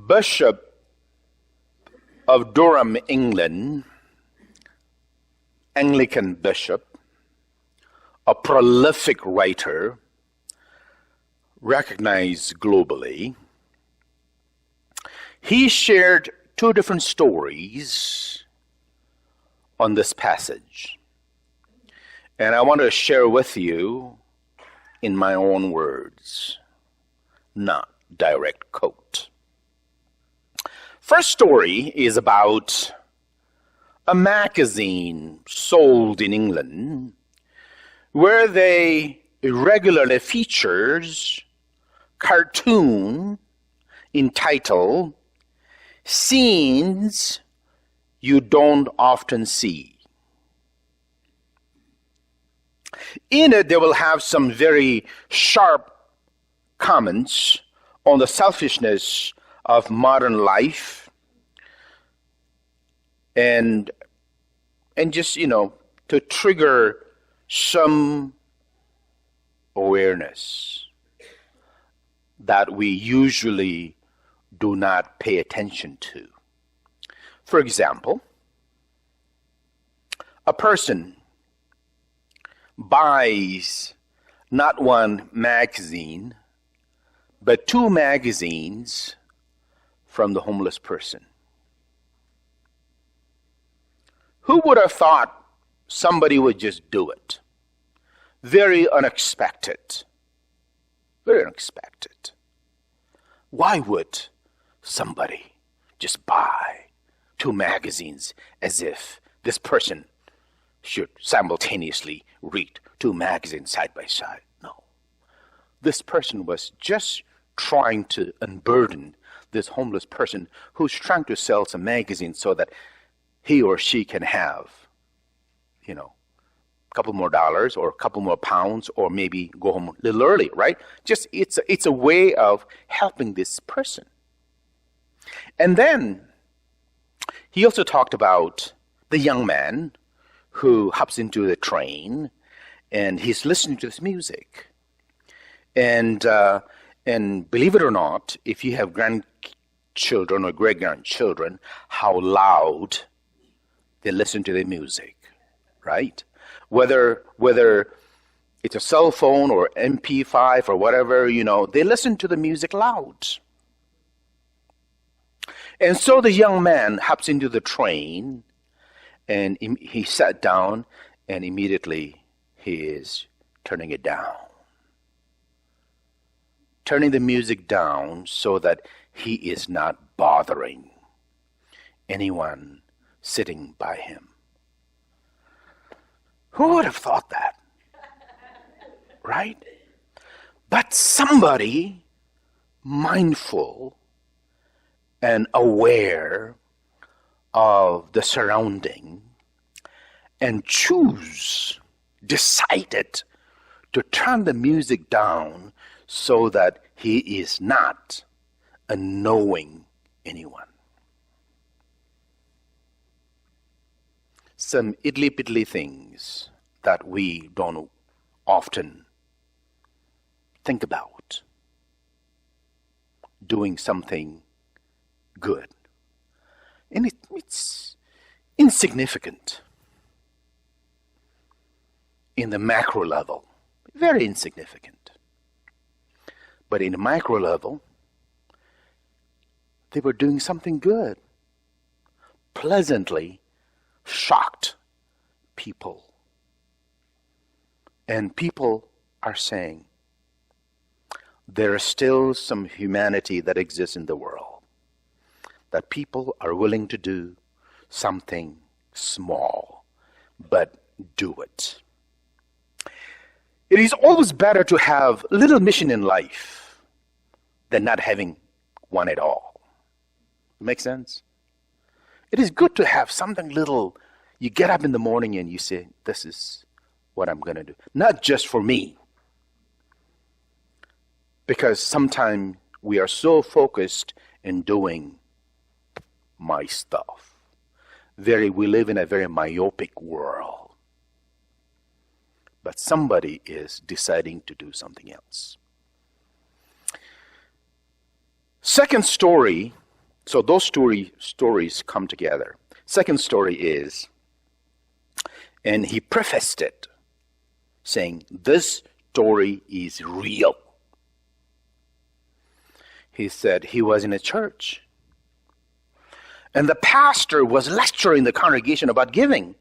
Bishop of Durham, England, Anglican bishop, a prolific writer, recognized globally. He shared two different stories on this passage. And I want to share with you in my own words, not direct quote. First story is about a magazine sold in England where they regularly features cartoon entitled Scenes You Don't Often See. In it, they will have some very sharp comments on the selfishness of modern life and just, to trigger some awareness that we usually do not pay attention to. For example, a person buys not one magazine, but two magazines from the homeless person. Who would have thought somebody would just do it? Very unexpected. Very unexpected. Why would somebody just buy two magazines as if this person should simultaneously read two magazines side by side? No. This person was just trying to unburden this homeless person who's trying to sell some magazines so that he or she can have, a couple more dollars or a couple more pounds or maybe go home a little early, right? Just it's a way of helping this person. And then he also talked about the young man who hops into the train and he's listening to this music. And believe it or not, if you have grandchildren or great-grandchildren, how loud they listen to the music, right? Whether it's a cell phone or MP5 or whatever, they listen to the music loud. And so the young man hops into the train and he sat down and immediately he is turning it down. Turning the music down so that he is not bothering anyone sitting by him. Who would have thought that? Right? But somebody mindful and aware of the surrounding and decided to turn the music down so that he is not annoying anyone. Some idly-piddly things that we don't often think about. Doing something good. And it's insignificant in the macro level. Very insignificant. But in the micro level, they were doing something good. Pleasantly shocked people. And people are saying, there is still some humanity that exists in the world. That people are willing to do something small, but do it. It is always better to have a little mission in life than not having one at all. Make sense? It is good to have something little. You get up in the morning and you say, this is what I'm going to do. Not just for me. Because sometimes we are so focused in doing my stuff. We live in a very myopic world. But somebody is deciding to do something else. Second story So those stories come together. Second story is, and he prefaced it saying, this story is real. He said he was in a church, and the pastor was lecturing the congregation about giving,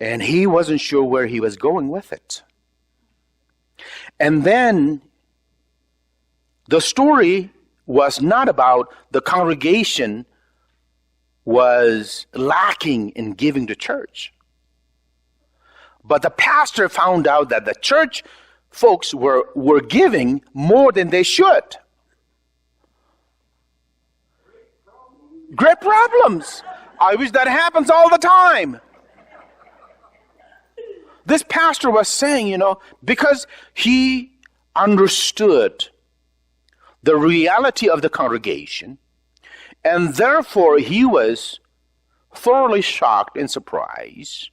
and he wasn't sure where he was going with it. And then the story was not about the congregation was lacking in giving to church, but the pastor found out that the church folks were giving more than they should. Great problems. I wish that happens all the time. This pastor was saying, because he understood the reality of the congregation, and therefore he was thoroughly shocked and surprised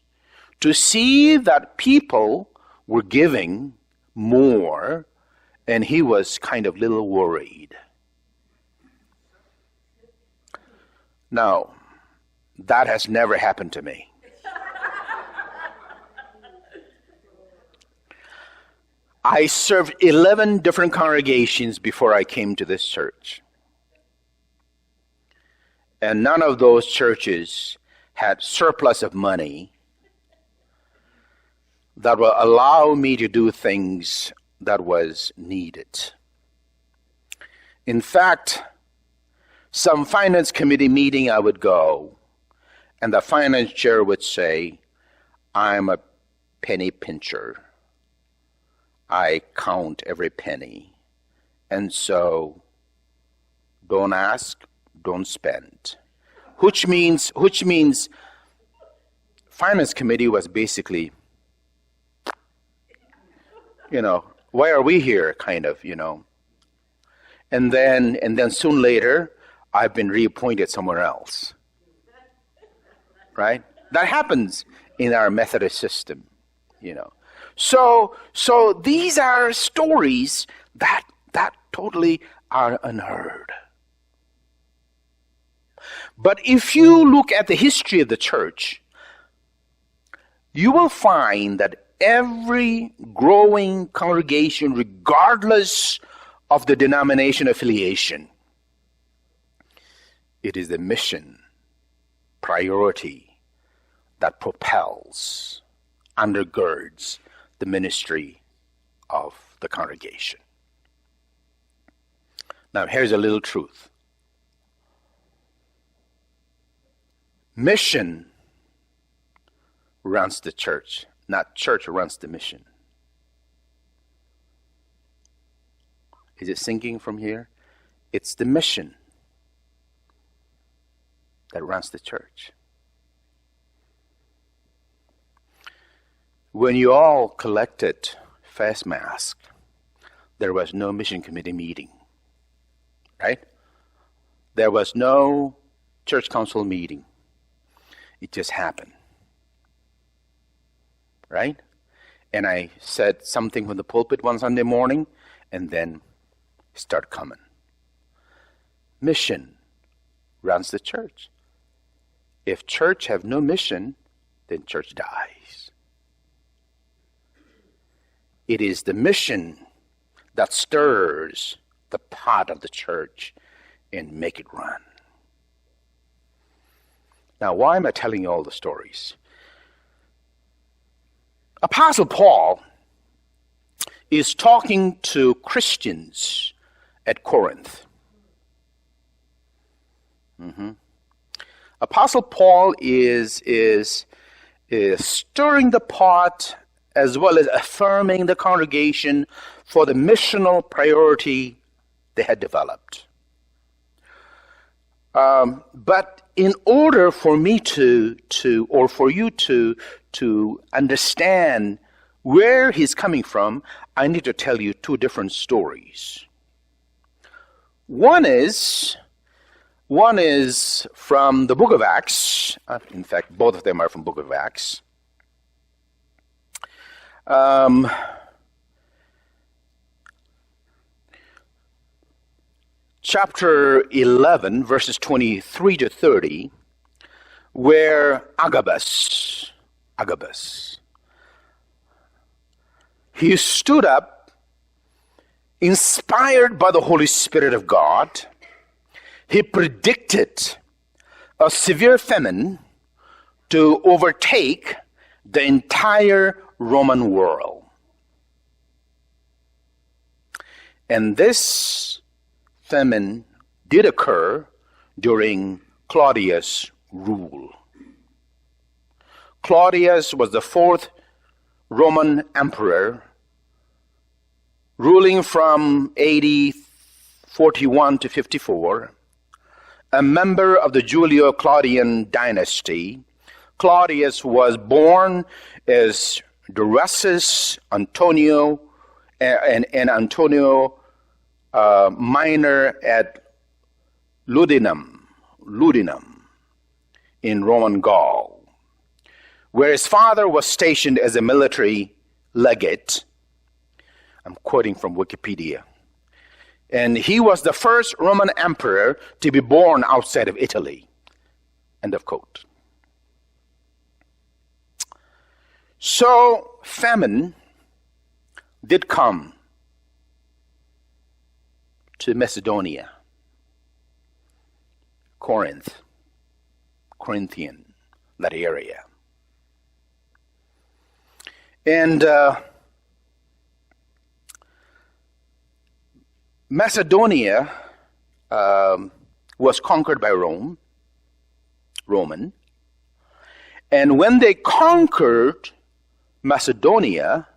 to see that people were giving more, and he was kind of a little worried. Now, that has never happened to me. I served 11 different congregations before I came to this church. And none of those churches had surplus of money that will allow me to do things that was needed. In fact, some finance committee meeting I would go, and the finance chair would say, I'm a penny pincher. I count every penny. And so, don't ask, don't spend. Which means finance committee was basically, why are we here, kind of, And then soon later, I've been reappointed somewhere else. Right? That happens in our Methodist system, So these are stories that totally are unheard. But if you look at the history of the church, you will find that every growing congregation, regardless of the denomination affiliation, it is the mission, priority that propels, undergirds the ministry of the congregation. Now, here's a little truth. Mission runs the church, not church runs the mission. Is it sinking from here? It's the mission that runs the church. When you all collected face mask, there was no mission committee meeting, right? There was no church council meeting. It just happened, right? And I said something from the pulpit one Sunday morning, and then start coming. Mission runs the church. If church have no mission, then church dies. It is the mission that stirs the pot of the church and make it run. Now, why am I telling you all the stories? Apostle Paul is talking to Christians at Corinth. Apostle Paul is stirring the pot as well as affirming the congregation for the missional priority they had developed. But in order for me or for you to understand where he's coming from, I need to tell you two different stories. One is from the book of Acts. In fact, both of them are from book of Acts. chapter 11, verses 23 to 30, where Agabus, he stood up, inspired by the Holy Spirit of God. He predicted a severe famine to overtake the entire Roman world. And this famine did occur during Claudius' rule. Claudius was the fourth Roman emperor, ruling from AD 41 to 54, a member of the Julio-Claudian dynasty. Claudius was born as Drusus Antonio and Antonio Minor at Ludinum in Roman Gaul, where his father was stationed as a military legate. I'm quoting from Wikipedia. And he was the first Roman emperor to be born outside of Italy. End of quote. So famine did come to Macedonia, Corinthian, that area. And Macedonia was conquered by Roman. And when they conquered Macedonia,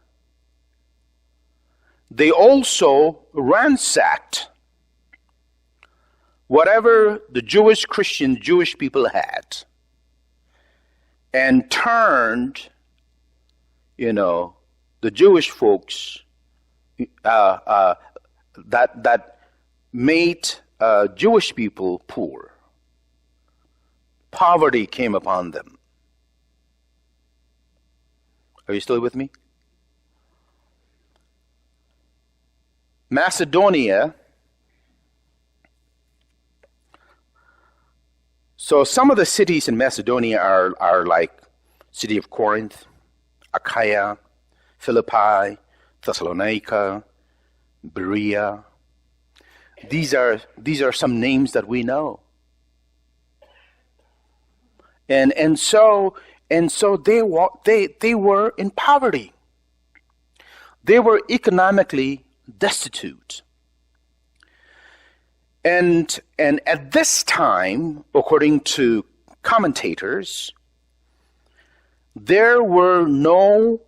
they also ransacked whatever the Jewish people had and turned, the Jewish folks that made Jewish people poor. Poverty came upon them. Are you still with me? Macedonia. So some of the cities in Macedonia are like city of Corinth, Achaia, Philippi, Thessalonica, Berea. These are some names that we know. And so they were in poverty. They were economically destitute. And at this time, according to commentators, there were no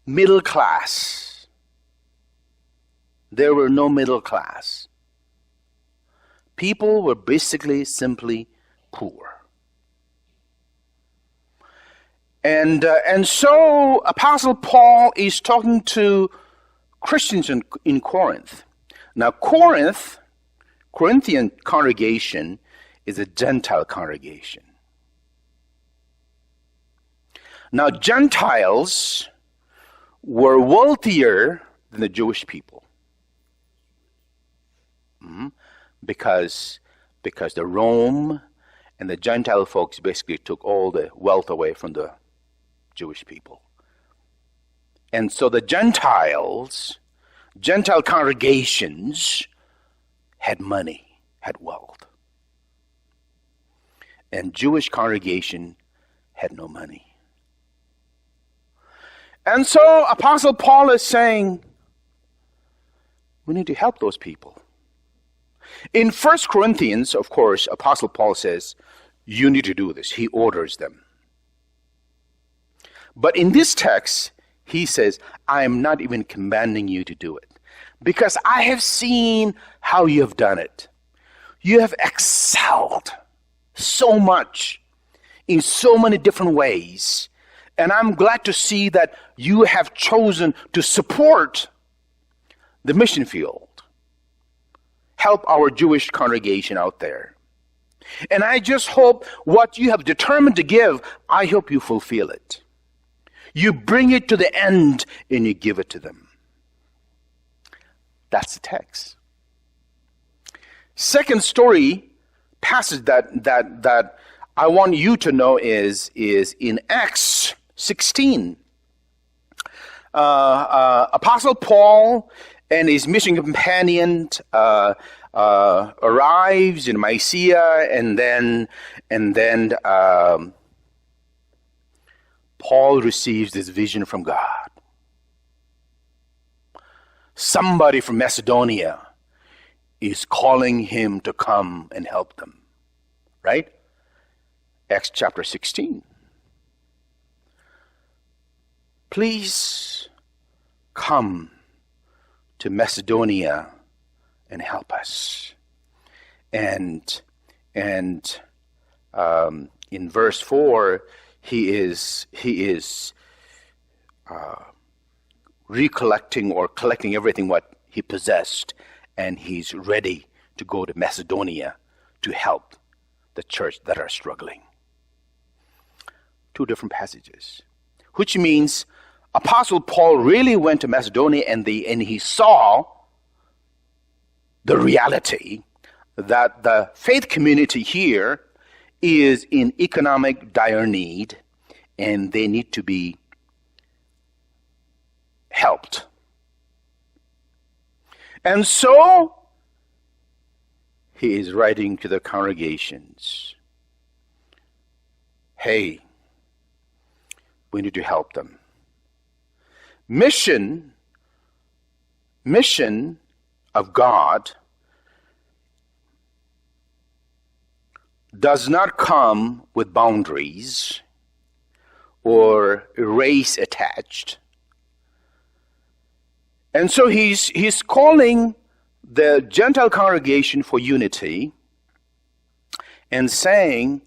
middle class. There were no middle class. People were basically simply poor. And so Apostle Paul is talking to Christians in Corinth. Now, Corinthian congregation is a Gentile congregation. Now, Gentiles were wealthier than the Jewish people. Because the Rome and the Gentile folks basically took all the wealth away from the Jewish people. And so the Gentile congregations had money, had wealth. And Jewish congregation had no money. And so Apostle Paul is saying, we need to help those people. In 1 Corinthians, of course, Apostle Paul says, you need to do this. He orders them. But in this text, he says, I am not even commanding you to do it, because I have seen how you have done it. You have excelled so much in so many different ways. And I'm glad to see that you have chosen to support the mission field. Help our Jewish congregation out there. And I just hope what you have determined to give, I hope you fulfill it. You bring it to the end and you give it to them. That's the text. Second story passage that I want you to know is in Acts 16. Apostle Paul and his mission companion arrives in Mysia, and then Paul receives this vision from God. Somebody from Macedonia is calling him to come and help them, right? Acts chapter 16. Please come to Macedonia and help us. And in verse 4, he is recollecting or collecting everything what he possessed, and he's ready to go to Macedonia to help the church that are struggling. Two different passages, which means Apostle Paul really went to Macedonia, and he saw the reality that the faith community here is in economic dire need, and they need to be helped. And so he is writing to the congregations, hey, we need to help them. Mission of God does not come with boundaries or a race attached. And so he's calling the Gentile congregation for unity and saying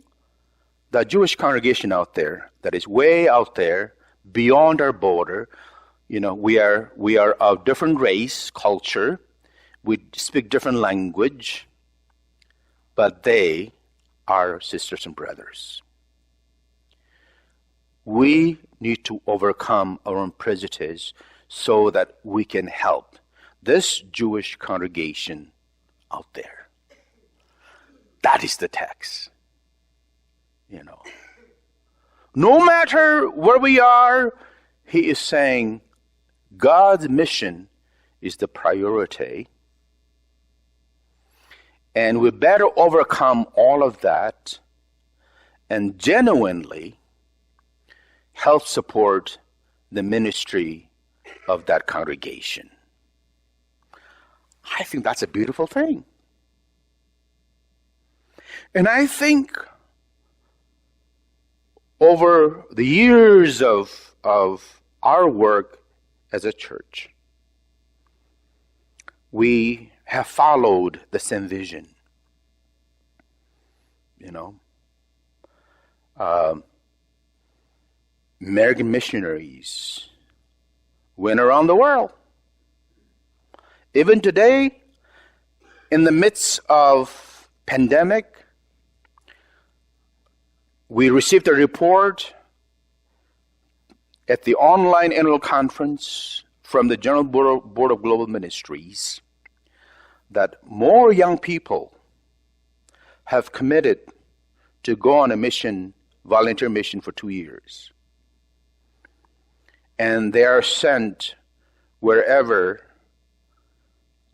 the Jewish congregation out there that is way out there beyond our border, we are of different race, culture, we speak different language, but they are sisters and brothers. We need to overcome our own prejudice so that we can help this Jewish congregation out there. That is the text. No matter where we are, he is saying God's mission is the priority. And we better overcome all of that and genuinely help support the ministry of that congregation. I think that's a beautiful thing. And I think over the years of our work as a church, we have followed the same vision. American missionaries went around the world. Even today, in the midst of pandemic, we received a report at the online annual conference from the General Board of Global Ministries that more young people have committed to go on a mission, volunteer mission for 2 years. And they are sent wherever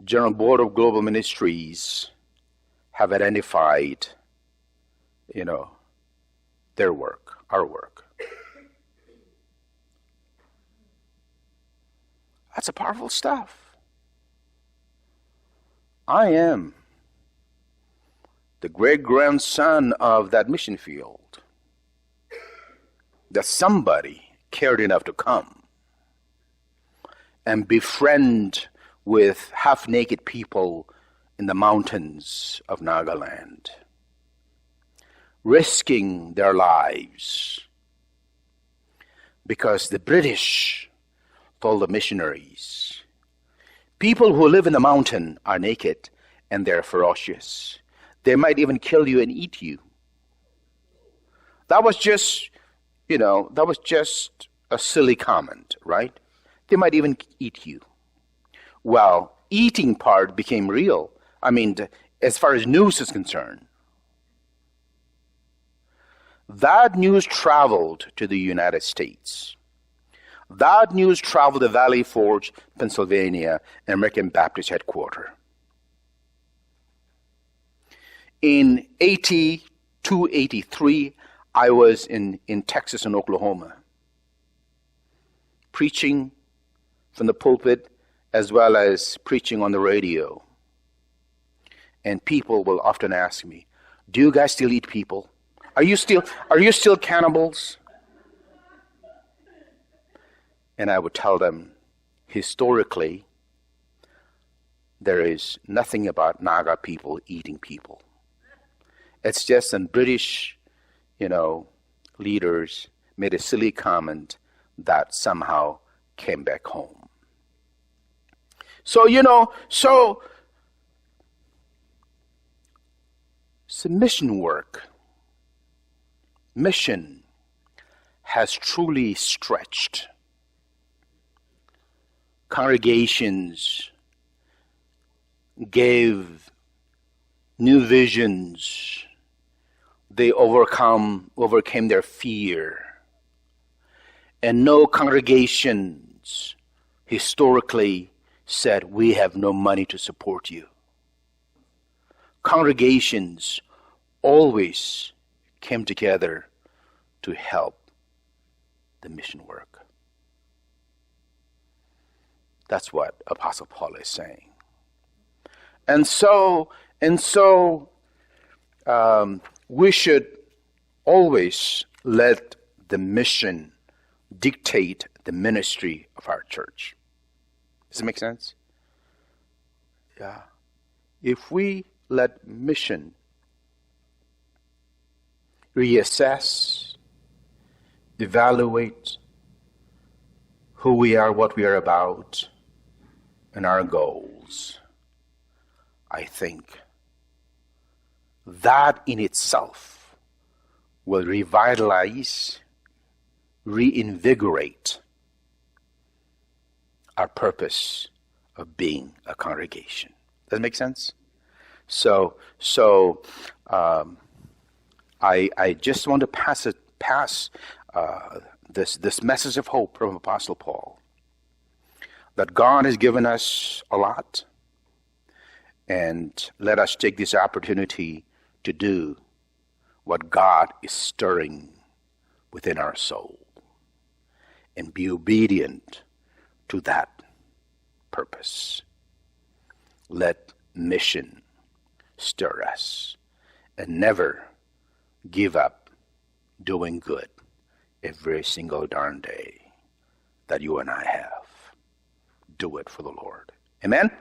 General Board of Global Ministries have identified, their work, our work. That's a powerful stuff. I am the great-grandson of that mission field that somebody cared enough to come and befriend with half-naked people in the mountains of Nagaland, risking their lives because the British told the missionaries, people who live in the mountain are naked and they're ferocious. They might even kill you and eat you. That was just a silly comment, right? They might even eat you. Well, eating part became real. I mean, as far as news is concerned, that news traveled to the United States. That news traveled to Valley Forge, Pennsylvania, an American Baptist headquarters. In 82, 83, I was in Texas and Oklahoma, preaching from the pulpit as well as preaching on the radio. And people will often ask me, do you guys still eat people? Are you still cannibals? And I would tell them, historically, there is nothing about Naga people eating people. It's just some British, leaders made a silly comment that somehow came back home. So mission work, mission has truly stretched congregations, gave new visions. They overcame their fear. And no congregations historically said, we have no money to support you. Congregations always came together to help the mission work. That's what Apostle Paul is saying. And so we should always let the mission dictate the ministry of our church. Does it make sense? Yeah. If we let mission reassess, evaluate who we are, what we are about, and our goals, I think that in itself will revitalize, reinvigorate our purpose of being a congregation. Does that make sense? So I just want to pass this message of hope from Apostle Paul, that God has given us a lot, and let us take this opportunity to do what God is stirring within our soul and be obedient to that purpose. Let mission stir us and never give up doing good every single darn day that you and I have. Do it for the Lord. Amen?